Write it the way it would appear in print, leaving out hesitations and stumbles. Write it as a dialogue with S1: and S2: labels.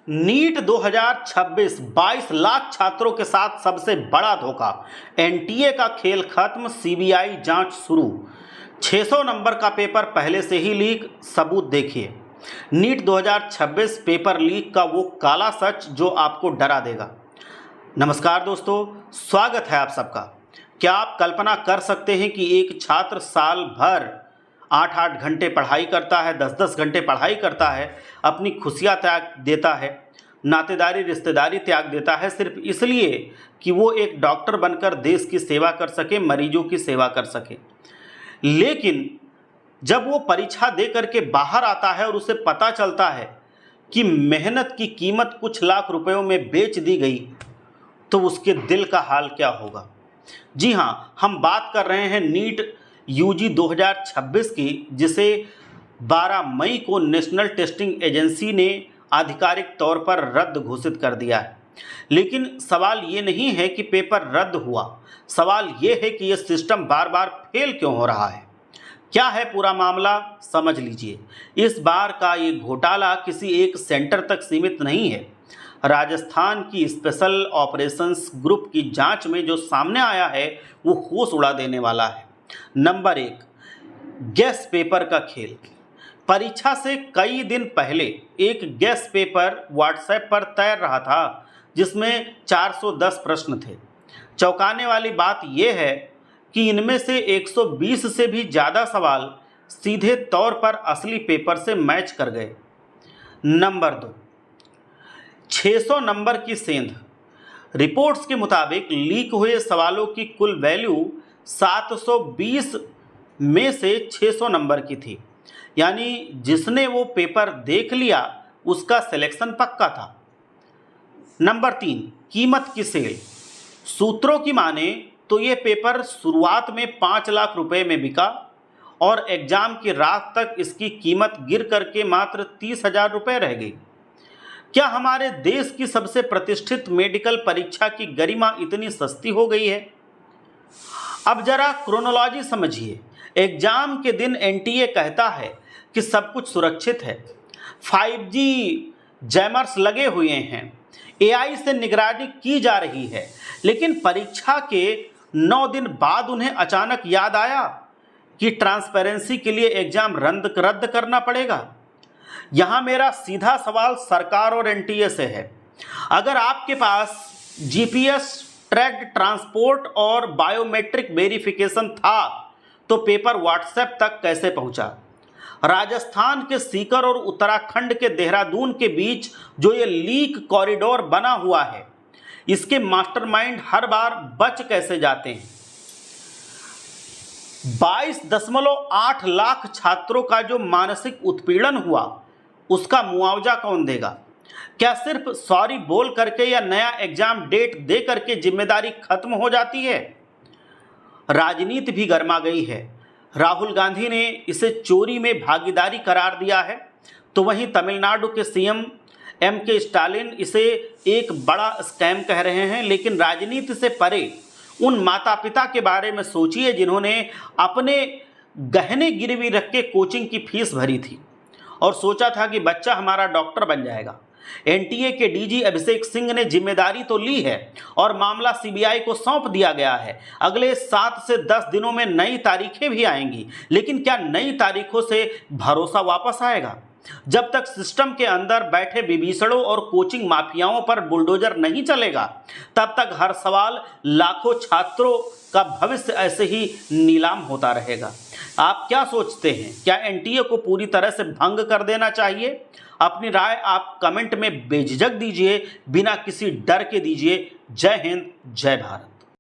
S1: NEET 2026 22 lakh छात्रों के साथ सबसे बड़ा धोखा। एनटीए का खेल खत्म, सीबीआई जांच शुरू। 600 नंबर का पेपर पहले से ही लीक, सबूत देखिए। नीट 2026 पेपर लीक का वो काला सच जो आपको डरा देगा। नमस्कार दोस्तों, स्वागत है आप सबका। क्या आप कल्पना कर सकते हैं कि एक छात्र साल भर 8-8 घंटे पढ़ाई करता है, 10-10 घंटे पढ़ाई करता है, अपनी खुशियाँ त्याग देता है, नातेदारी रिश्तेदारी त्याग देता है, सिर्फ इसलिए कि वो एक डॉक्टर बनकर देश की सेवा कर सके, मरीजों की सेवा कर सके। लेकिन जब वो परीक्षा दे करके बाहर आता है और उसे पता चलता है कि मेहनत की कीमत कुछ लाख रुपयों में बेच दी गई, तो उसके दिल का हाल क्या होगा। जी हाँ, हम बात कर रहे हैं नीट यूजी 2026 की, जिसे 12 मई को नेशनल टेस्टिंग एजेंसी ने आधिकारिक तौर पर रद्द घोषित कर दिया है। लेकिन सवाल ये नहीं है कि पेपर रद्द हुआ, सवाल ये है कि यह सिस्टम बार बार फेल क्यों हो रहा है। क्या है पूरा मामला, समझ लीजिए। इस बार का ये घोटाला किसी एक सेंटर तक सीमित नहीं है। राजस्थान की स्पेशल ऑपरेशंस ग्रुप की जांच में जो सामने आया है वो होश उड़ा देने वाला है। नंबर 1, गैस पेपर का खेल। परीक्षा से कई दिन पहले एक गैस पेपर व्हाट्सएप पर तैर रहा था जिसमें 410 प्रश्न थे। चौंकाने वाली बात यह है कि इनमें से 120 से भी ज़्यादा सवाल सीधे तौर पर असली पेपर से मैच कर गए। नंबर 2, 600 नंबर की सेंध। रिपोर्ट्स के मुताबिक लीक हुए सवालों की कुल वैल्यू 720 में से 600 नंबर की थी, यानी जिसने वो पेपर देख लिया उसका सिलेक्शन पक्का था। नंबर 3, कीमत की सेल। सूत्रों की माने तो ये पेपर शुरुआत में 5 लाख रुपए में बिका और एग्जाम की रात तक इसकी कीमत गिर करके मात्र 30,000 रुपये रह गई। क्या हमारे देश की सबसे प्रतिष्ठित मेडिकल परीक्षा की गरिमा इतनी सस्ती हो गई है? अब जरा क्रोनोलॉजी समझिए। एग्जाम के दिन एनटीए कहता है कि सब कुछ सुरक्षित है, 5G जैमर्स लगे हुए हैं, AI से निगरानी की जा रही है, लेकिन परीक्षा के 9 दिन बाद उन्हें अचानक याद आया कि ट्रांसपेरेंसी के लिए एग्जाम रद्द करना पड़ेगा। यहाँ मेरा सीधा सवाल सरकार और एनटीए से है। अगर आपके पास GPS ट्रैक्ड ट्रांसपोर्ट और बायोमेट्रिक वेरिफिकेशन था तो पेपर व्हाट्सएप तक कैसे पहुंचा? राजस्थान के सीकर और उत्तराखंड के देहरादून के बीच जो ये लीक कॉरिडोर बना हुआ है, इसके मास्टरमाइंड हर बार बच कैसे जाते हैं? 22.8 लाख छात्रों का जो मानसिक उत्पीड़न हुआ उसका मुआवजा कौन देगा? क्या सिर्फ सॉरी बोल करके या नया एग्जाम डेट दे करके जिम्मेदारी खत्म हो जाती है? राजनीति भी गर्मा गई है। राहुल गांधी ने इसे चोरी में भागीदारी करार दिया है, तो वहीं तमिलनाडु के सीएम MK स्टालिन इसे एक बड़ा स्कैम कह रहे हैं। लेकिन राजनीति से परे उन माता पिता के बारे में सोचिए जिन्होंने अपने गहने गिरवी रख के कोचिंग की फीस भरी थी और सोचा था कि बच्चा हमारा डॉक्टर बन जाएगा। एनटीए के डीजी अभिषेक सिंह ने जिम्मेदारी तो ली है और मामला सीबीआई को सौंप दिया गया है। अगले 7 से 10 दिनों में नई तारीखें भी आएंगी, लेकिन क्या नई तारीखों से भरोसा वापस आएगा? जब तक सिस्टम के अंदर बैठे विभीषणों और कोचिंग माफियाओं पर बुलडोजर नहीं चलेगा, तब तक हर सवाल लाखों छात्रों का भविष्य ऐसे ही नीलाम होता रहेगा। आप क्या सोचते हैं? क्या एनटीए को पूरी तरह से भंग कर देना चाहिए? अपनी राय आप कमेंट में बेझिझक दीजिए, बिना किसी डर के दीजिए। जय हिंद, जय भारत।